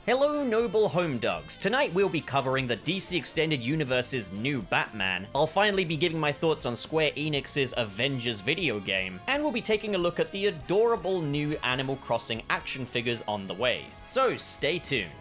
Hello noble home dogs. Tonight we'll be covering the DC Extended Universe's new Batman. I'll finally be giving my thoughts on Square Enix's Avengers video game, and we'll be taking a look at the adorable new Animal Crossing action figures on the way. So stay tuned.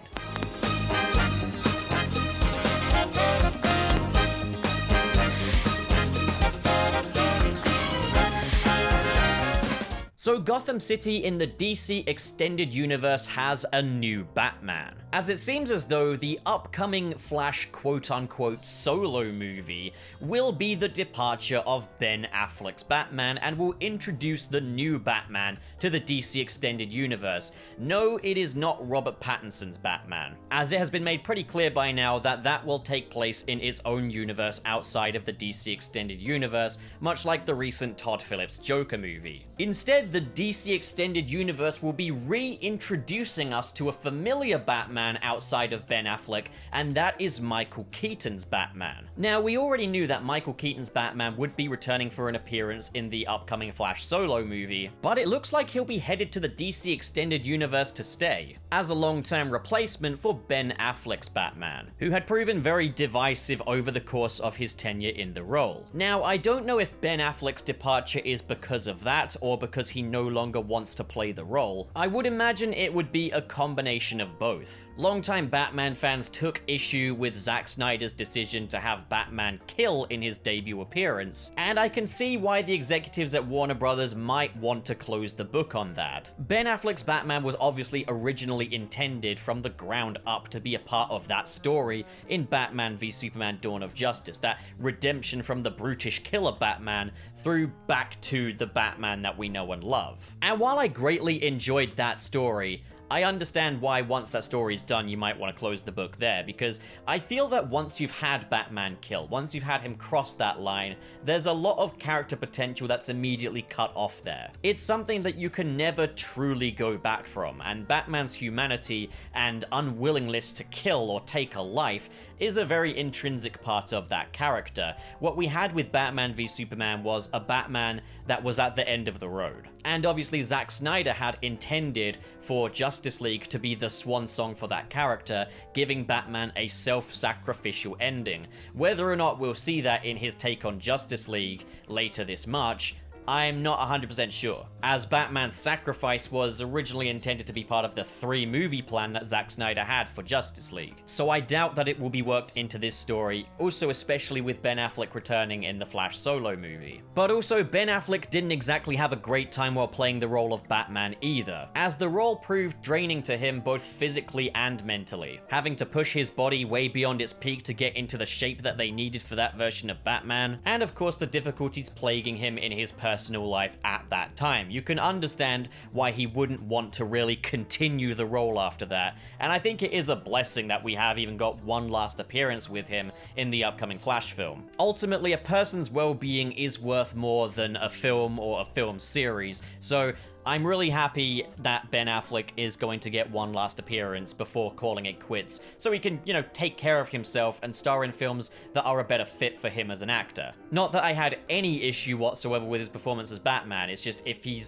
So Gotham City in the DC Extended Universe has a new Batman, as it seems as though the upcoming Flash quote-unquote solo movie will be the departure of Ben Affleck's Batman and will introduce the new Batman to the DC Extended Universe. No, it is not Robert Pattinson's Batman, as it has been made pretty clear by now that that will take place in its own universe outside of the DC Extended Universe, much like the recent Todd Phillips Joker movie. Instead, the DC Extended Universe will be reintroducing us to a familiar Batman outside of Ben Affleck, and that is Michael Keaton's Batman. Now, we already knew that Michael Keaton's Batman would be returning for an appearance in the upcoming Flash solo movie, but it looks like he'll be headed to the DC Extended Universe to stay, as a long-term replacement for Ben Affleck's Batman, who had proven very divisive over the course of his tenure in the role. Now, I don't know if Ben Affleck's departure is because of that, or because he no longer wants to play the role. I would imagine it would be a combination of both. Longtime Batman fans took issue with Zack Snyder's decision to have Batman kill in his debut appearance, and I can see why the executives at Warner Brothers might want to close the book on that. Ben Affleck's Batman was obviously originally intended from the ground up to be a part of that story in Batman v Superman: Dawn of Justice, that redemption from the brutish killer Batman through back to the Batman that we know and love. And while I greatly enjoyed that story, I understand why once that story's done you might want to close the book there, because I feel that once you've had Batman kill, once you've had him cross that line, there's a lot of character potential that's immediately cut off there. It's something that you can never truly go back from, and Batman's humanity and unwillingness to kill or take a life is a very intrinsic part of that character. What we had with Batman v Superman was a Batman that was at the end of the road. And obviously Zack Snyder had intended for Justice League to be the swan song for that character, giving Batman a self-sacrificial ending. Whether or not we'll see that in his take on Justice League later this March, I'm not 100% sure, as Batman's sacrifice was originally intended to be part of the 3-movie plan that Zack Snyder had for Justice League. So I doubt that it will be worked into this story, also especially with Ben Affleck returning in the Flash solo movie. But also, Ben Affleck didn't exactly have a great time while playing the role of Batman either, as the role proved draining to him both physically and mentally, having to push his body way beyond its peak to get into the shape that they needed for that version of Batman, and of course the difficulties plaguing him in his personal life at that time. You can understand why he wouldn't want to really continue the role after that, and I think it is a blessing that we have even got one last appearance with him in the upcoming Flash film. Ultimately, a person's well-being is worth more than a film or a film series, so I'm really happy that Ben Affleck is going to get one last appearance before calling it quits, so he can, take care of himself and star in films that are a better fit for him as an actor. Not that I had any issue whatsoever with his performance as Batman, it's just if he's,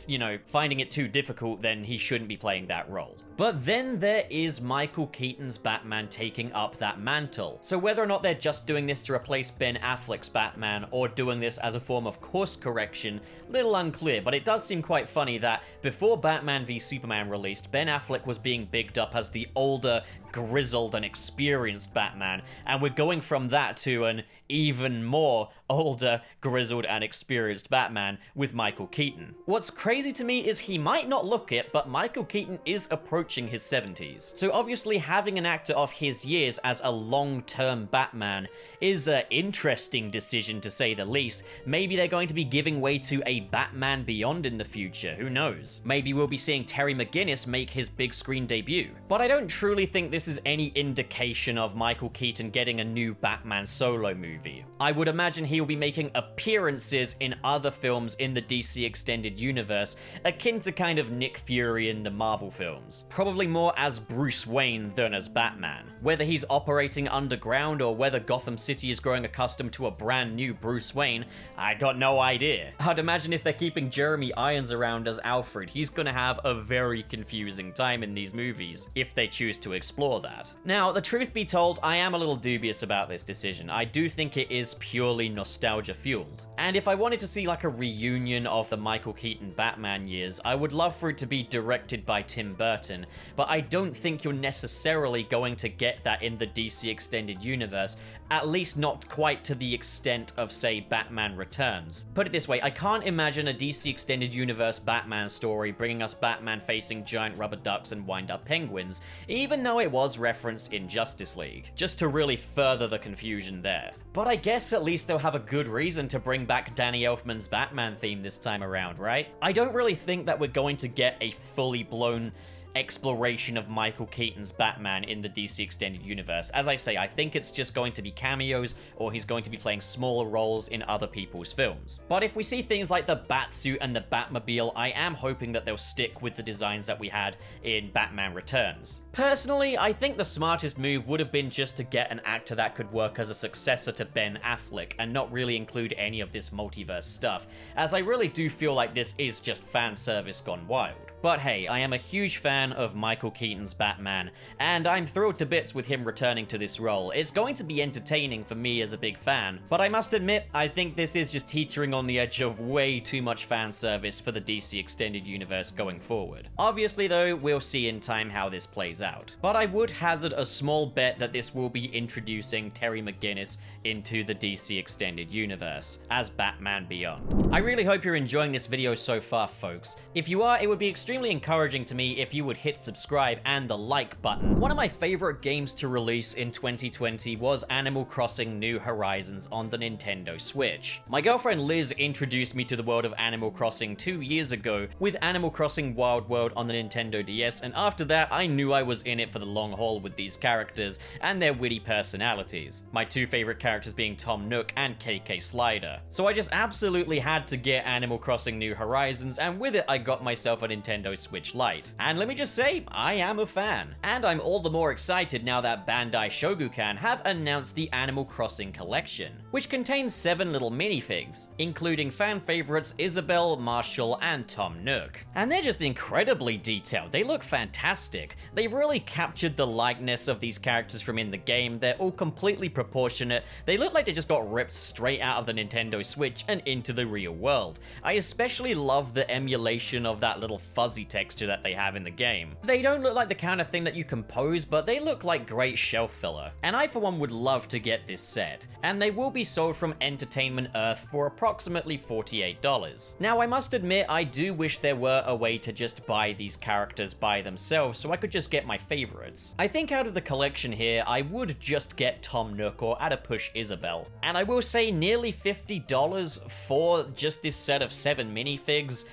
finding it too difficult, then he shouldn't be playing that role. But then there is Michael Keaton's Batman taking up that mantle. So whether or not they're just doing this to replace Ben Affleck's Batman, or doing this as a form of course correction, little unclear, but it does seem quite funny that before Batman v Superman released, Ben Affleck was being bigged up as the older, grizzled, and experienced Batman, and we're going from that to an even more older, grizzled, and experienced Batman with Michael Keaton. What's crazy to me is he might not look it, but Michael Keaton is approaching his 70s. So obviously having an actor of his years as a long-term Batman is an interesting decision to say the least. Maybe they're going to be giving way to a Batman Beyond in the future, who knows? Maybe we'll be seeing Terry McGinnis make his big screen debut. But I don't truly think this is any indication of Michael Keaton getting a new Batman solo movie. I would imagine he he'll be making appearances in other films in the DC Extended Universe, akin to kind of Nick Fury in the Marvel films. Probably more as Bruce Wayne than as Batman. Whether he's operating underground or whether Gotham City is growing accustomed to a brand new Bruce Wayne, I got no idea. I'd imagine if they're keeping Jeremy Irons around as Alfred, he's gonna have a very confusing time in these movies, if they choose to explore that. Now, the truth be told, I am a little dubious about this decision. I do think it is purely nostalgia fueled. And if I wanted to see like a reunion of the Michael Keaton Batman years, I would love for it to be directed by Tim Burton, but I don't think you're necessarily going to get that in the DC Extended Universe, at least not quite to the extent of, say, Batman Returns. Put it this way, I can't imagine a DC Extended Universe Batman story bringing us Batman facing giant rubber ducks and wind-up penguins, even though it was referenced in Justice League, just to really further the confusion there. But I guess at least they'll have a good reason to bring back Danny Elfman's Batman theme this time around, right? I don't really think that we're going to get a fully blown exploration of Michael Keaton's Batman in the DC Extended Universe. As I say, I think it's just going to be cameos, or he's going to be playing smaller roles in other people's films. But if we see things like the Batsuit and the Batmobile, I am hoping that they'll stick with the designs that we had in Batman Returns. Personally, I think the smartest move would have been just to get an actor that could work as a successor to Ben Affleck, and not really include any of this multiverse stuff, as I really do feel like this is just fan service gone wild. But hey, I am a huge fan of Michael Keaton's Batman, and I'm thrilled to bits with him returning to this role. It's going to be entertaining for me as a big fan, but I must admit, I think this is just teetering on the edge of way too much fan service for the DC Extended Universe going forward. Obviously though, we'll see in time how this plays out. But I would hazard a small bet that this will be introducing Terry McGinnis into the DC Extended Universe as Batman Beyond. I really hope you're enjoying this video so far, folks. If you are, it would be extremely encouraging to me if you would hit subscribe and the like button. One of my favorite games to release in 2020 was Animal Crossing New Horizons on the Nintendo Switch. My girlfriend Liz introduced me to the world of Animal Crossing 2 years ago with Animal Crossing Wild World on the Nintendo DS, and after that I knew I was in it for the long haul with these characters and their witty personalities. My two favorite characters being Tom Nook and KK Slider. So I just absolutely had to get Animal Crossing New Horizons, and with it I got myself a Nintendo Switch Lite. And let me just say, I am a fan. And I'm all the more excited now that Bandai Shogukan have announced the Animal Crossing Collection, which contains 7 little minifigs, including fan favorites Isabelle, Marshall, and Tom Nook. And they're just incredibly detailed. They look fantastic. They've really captured the likeness of these characters from in the game. They're all completely proportionate. They look like they just got ripped straight out of the Nintendo Switch and into the real world. I especially love the emulation of that little fuzzy texture that they have in the game. They don't look like the kind of thing that you compose, but they look like great shelf filler. And I for one would love to get this set. And they will be sold from Entertainment Earth for approximately $48. Now I must admit, I do wish there were a way to just buy these characters by themselves so I could just get my favorites. I think out of the collection here, I would just get Tom Nook or at a push Isabelle. And I will say nearly $50 for just this set of 7 minifigs.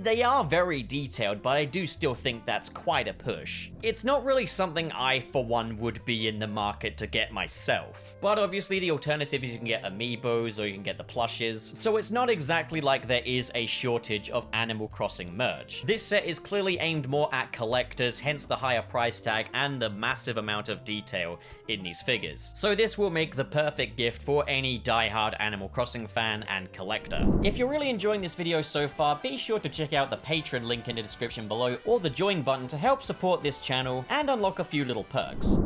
They are very detailed, but I do still think that's quite a push. It's not really something I, for one, would be in the market to get myself. But obviously the alternative is you can get amiibos or you can get the plushes, so it's not exactly like there is a shortage of Animal Crossing merch. This set is clearly aimed more at collectors, hence the higher price tag and the massive amount of detail in these figures. So this will make the perfect gift for any die-hard Animal Crossing fan and collector. If you're really enjoying this video so far, be sure to check out the Patreon link in the description below or the join button to help support this channel and unlock a few little perks.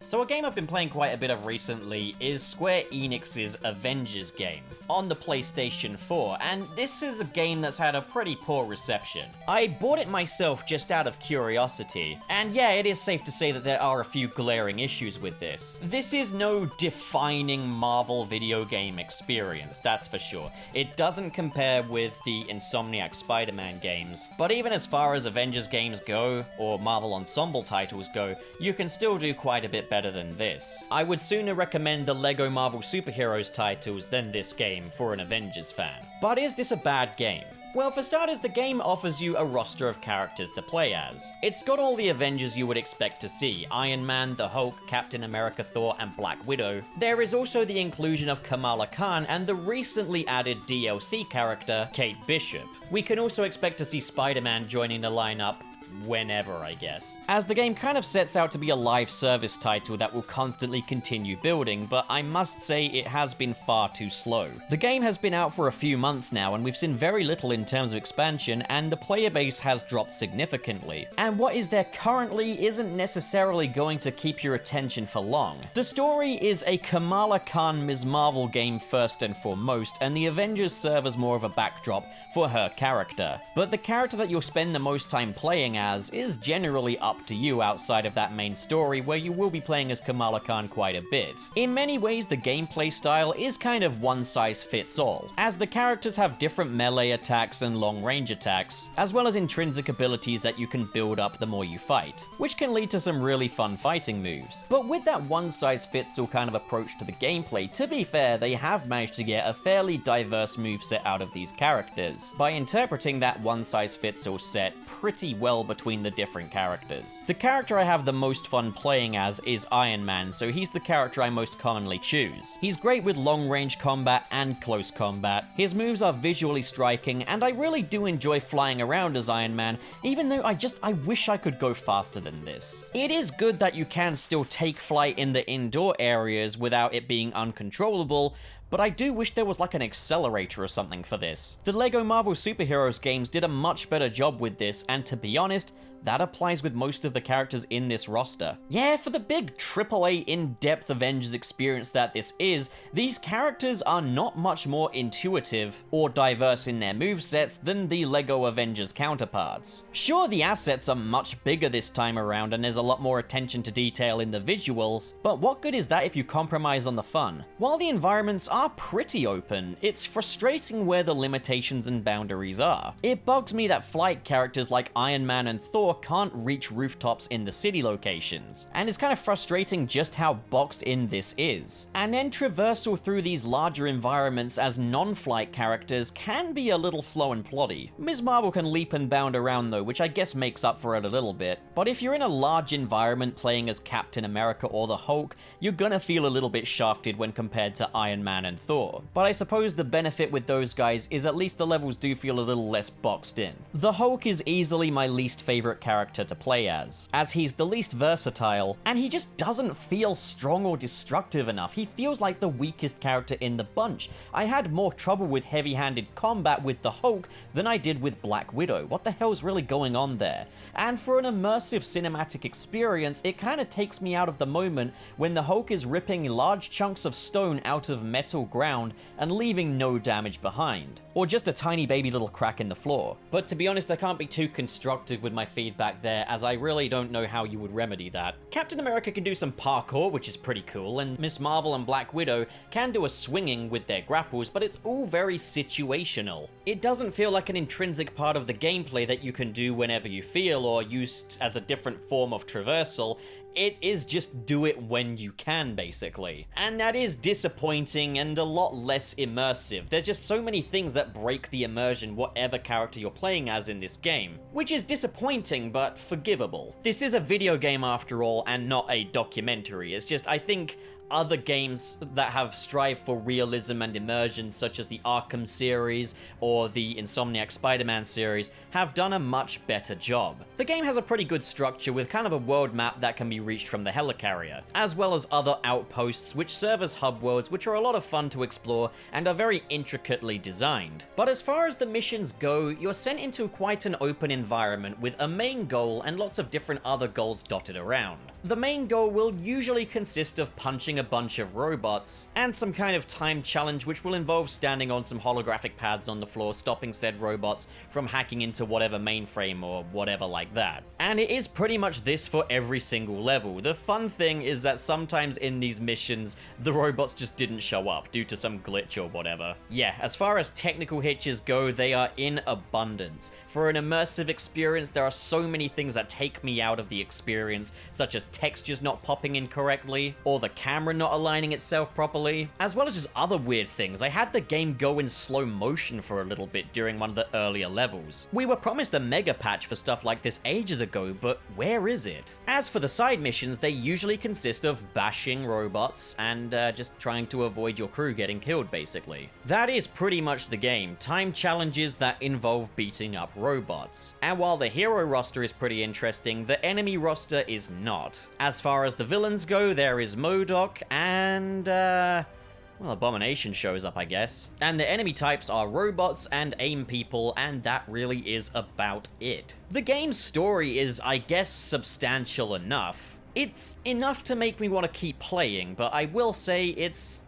So a game I've been playing quite a bit of recently is Square Enix's Avengers Game on the PlayStation 4, and this is a game that's had a pretty poor reception. I bought it myself just out of curiosity, and yeah, it is safe to say that there are a few glaring issues with this. This is no defining Marvel video game experience, that's for sure. It doesn't compare with the Insomniac Spider-Man games, but even as far as Avengers games go, or Marvel Ensemble titles go, you can still do quite a bit better than this. I would sooner recommend the LEGO Marvel Superheroes titles than this game for an Avengers fan. But is this a bad game? Well, for starters, the game offers you a roster of characters to play as. It's got all the Avengers you would expect to see: Iron Man, the Hulk, Captain America, Thor, and Black Widow. There is also the inclusion of Kamala Khan and the recently added DLC character, Kate Bishop. We can also expect to see Spider-Man joining the lineup whenever, I guess. As the game kind of sets out to be a live service title that will constantly continue building, but I must say it has been far too slow. The game has been out for a few months now, and we've seen very little in terms of expansion, and the player base has dropped significantly. And what is there currently isn't necessarily going to keep your attention for long. The story is a Kamala Khan Ms. Marvel game first and foremost, and the Avengers serve as more of a backdrop for her character. But the character that you'll spend the most time playing as is generally up to you outside of that main story, where you will be playing as Kamala Khan quite a bit. In many ways, the gameplay style is kind of one size fits all, as the characters have different melee attacks and long range attacks, as well as intrinsic abilities that you can build up the more you fight, which can lead to some really fun fighting moves. But with that one size fits all kind of approach to the gameplay, to be fair, they have managed to get a fairly diverse moveset out of these characters, by interpreting that one size fits all set pretty well between the different characters. The character I have the most fun playing as is Iron Man, so he's the character I most commonly choose. He's great with long-range combat and close combat. His moves are visually striking, and I really do enjoy flying around as Iron Man, even though I wish I could go faster than this. It is good that you can still take flight in the indoor areas without it being uncontrollable, but I do wish there was like an accelerator or something for this. The LEGO Marvel Superheroes games did a much better job with this, and to be honest, that applies with most of the characters in this roster. Yeah, for the big AAA in-depth Avengers experience that this is, these characters are not much more intuitive or diverse in their movesets than the LEGO Avengers counterparts. Sure, the assets are much bigger this time around and there's a lot more attention to detail in the visuals, but what good is that if you compromise on the fun? While the environments are pretty open, it's frustrating where the limitations and boundaries are. It bugs me that flight characters like Iron Man and Thor can't reach rooftops in the city locations, and it's kind of frustrating just how boxed in this is. And then traversal through these larger environments as non-flight characters can be a little slow and ploddy. Ms. Marvel can leap and bound around though, which I guess makes up for it a little bit, but if you're in a large environment playing as Captain America or the Hulk, you're gonna feel a little bit shafted when compared to Iron Man and Thor. But I suppose the benefit with those guys is at least the levels do feel a little less boxed in. The Hulk is easily my least favorite character to play as he's the least versatile, and he just doesn't feel strong or destructive enough. He feels like the weakest character in the bunch. I had more trouble with heavy-handed combat with the Hulk than I did with Black Widow. What the hell's really going on there? And for an immersive cinematic experience, it kind of takes me out of the moment when the Hulk is ripping large chunks of stone out of metal ground and leaving no damage behind, or just a tiny baby little crack in the floor. But to be honest, I can't be too constructive with my feedback there, as I really don't know how you would remedy that. Captain America can do some parkour, which is pretty cool, and Ms. Marvel and Black Widow can do a swinging with their grapples, but it's all very situational. It doesn't feel like an intrinsic part of the gameplay that you can do whenever you feel, or used as a different form of traversal. It is just do it when you can, basically. And that is disappointing and a lot less immersive. There's just so many things that break the immersion whatever character you're playing as in this game, which is disappointing but forgivable. This is a video game after all and not a documentary. It's just, I think other games that have strived for realism and immersion, such as the Arkham series or the Insomniac Spider-Man series, have done a much better job. The game has a pretty good structure with kind of a world map that can be reached from the helicarrier, as well as other outposts which serve as hub worlds, which are a lot of fun to explore and are very intricately designed. But as far as the missions go, you're sent into quite an open environment with a main goal and lots of different other goals dotted around. The main goal will usually consist of punching a bunch of robots, and some kind of time challenge which will involve standing on some holographic pads on the floor, stopping said robots from hacking into whatever mainframe or whatever like that. And it is pretty much this for every single level. The fun thing is that sometimes in these missions, the robots just didn't show up due to some glitch or whatever. Yeah, as far as technical hitches go, they are in abundance. For an immersive experience, there are so many things that take me out of the experience, such as textures not popping in correctly, or the camera camera not aligning itself properly, as well as just other weird things. I had the game go in slow motion for a little bit during one of the earlier levels. We were promised a mega patch for stuff like this ages ago, but where is it? As for the side missions, they usually consist of bashing robots and just trying to avoid your crew getting killed, basically. That is pretty much the game, time challenges that involve beating up robots. And while the hero roster is pretty interesting, the enemy roster is not. As far as the villains go, there is MODOK and well, Abomination shows up, I guess. And the enemy types are robots and AIM people, and that really is about it. The game's story is, I guess, substantial enough. It's enough to make me want to keep playing, but I will say it's...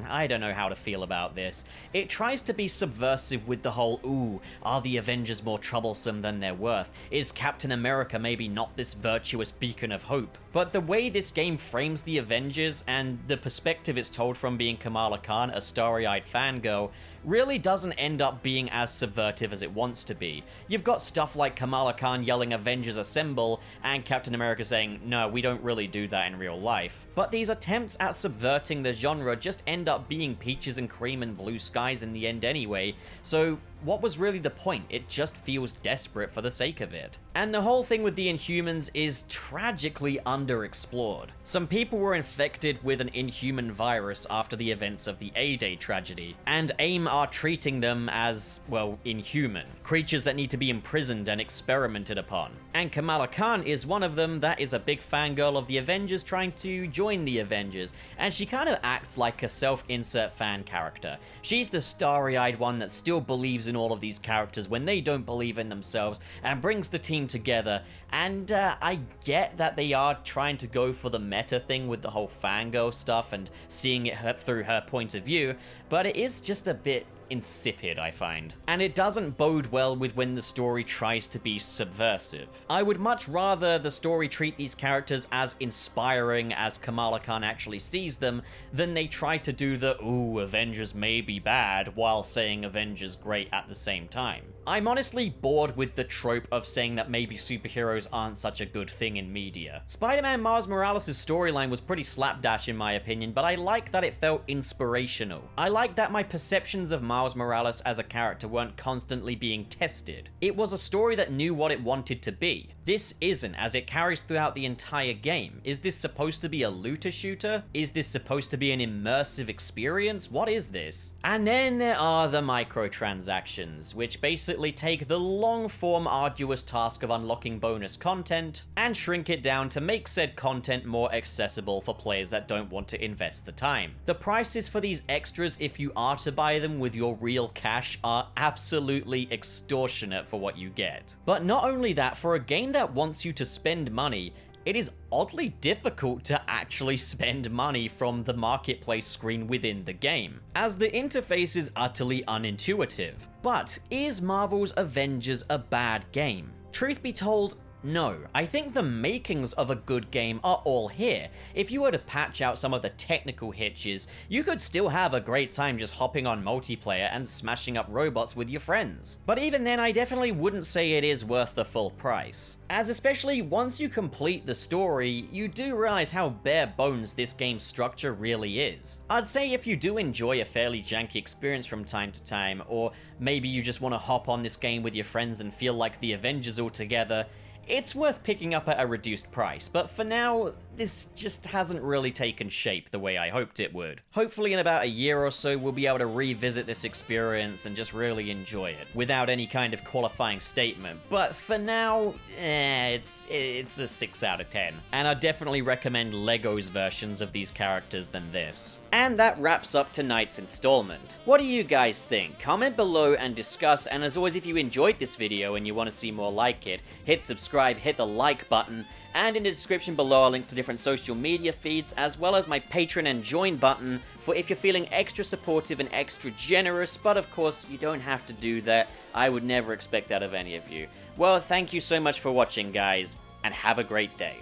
I don't know how to feel about this. It tries to be subversive with the whole, ooh, are the Avengers more troublesome than they're worth? Is Captain America maybe not this virtuous beacon of hope? But the way this game frames the Avengers and the perspective it's told from being Kamala Khan, a starry-eyed fangirl, really doesn't end up being as subversive as it wants to be. You've got stuff like Kamala Khan yelling Avengers Assemble and Captain America saying, no, we don't really do that in real life. But these attempts at subverting the genre just end up being peaches and cream and blue skies in the end anyway, so what was really the point? It just feels desperate for the sake of it. And the whole thing with the Inhumans is tragically underexplored. Some people were infected with an Inhuman virus after the events of the A-Day tragedy, and AIM are treating them as, well, inhuman. Creatures that need to be imprisoned and experimented upon. And Kamala Khan is one of them that is a big fangirl of the Avengers trying to join the Avengers, and she kind of acts like a self-insert fan character. She's the starry-eyed one that still believes in all of these characters when they don't believe in themselves, and brings the team together. And I get that they are trying to go for the meta thing with the whole fangirl stuff and seeing it through her point of view, but it is just a bit insipid, I find. And it doesn't bode well with when the story tries to be subversive. I would much rather the story treat these characters as inspiring as Kamala Khan actually sees them, than they try to do the, ooh, Avengers may be bad, while saying Avengers great at the same time. I'm honestly bored with the trope of saying that maybe superheroes aren't such a good thing in media. Spider-Man Miles Morales' storyline was pretty slapdash in my opinion, but I like that it felt inspirational. I like that my perceptions of Miles Morales as a character weren't constantly being tested. It was a story that knew what it wanted to be. This isn't, as it carries throughout the entire game. Is this supposed to be a looter shooter? Is this supposed to be an immersive experience? What is this? And then there are the microtransactions, which basically take the long-form arduous task of unlocking bonus content and shrink it down to make said content more accessible for players that don't want to invest the time. The prices for these extras, if you are to buy them with your real cash, are absolutely extortionate for what you get. But not only that, for a game that wants you to spend money, it is oddly difficult to actually spend money from the marketplace screen within the game, as the interface is utterly unintuitive. But is Marvel's Avengers a bad game? Truth be told, no. I think the makings of a good game are all here. If you were to patch out some of the technical hitches, you could still have a great time just hopping on multiplayer and smashing up robots with your friends. But even then, I definitely wouldn't say it is worth the full price. As especially once you complete the story, you do realize how bare bones this game's structure really is. I'd say if you do enjoy a fairly janky experience from time to time, or maybe you just want to hop on this game with your friends and feel like the Avengers all together, it's worth picking up at a reduced price, but for now, this just hasn't really taken shape the way I hoped it would. Hopefully in about a year or so, we'll be able to revisit this experience and just really enjoy it, without any kind of qualifying statement. But for now, it's a 6 out of 10. And I definitely recommend Lego's versions of these characters than this. And that wraps up tonight's installment. What do you guys think? Comment below and discuss, and as always, if you enjoyed this video and you want to see more like it, hit subscribe, hit the like button, and in the description below are links to different social media feeds, as well as my Patreon and join button for if you're feeling extra supportive and extra generous, but of course, you don't have to do that. I would never expect that of any of you. Well, thank you so much for watching, guys, and have a great day.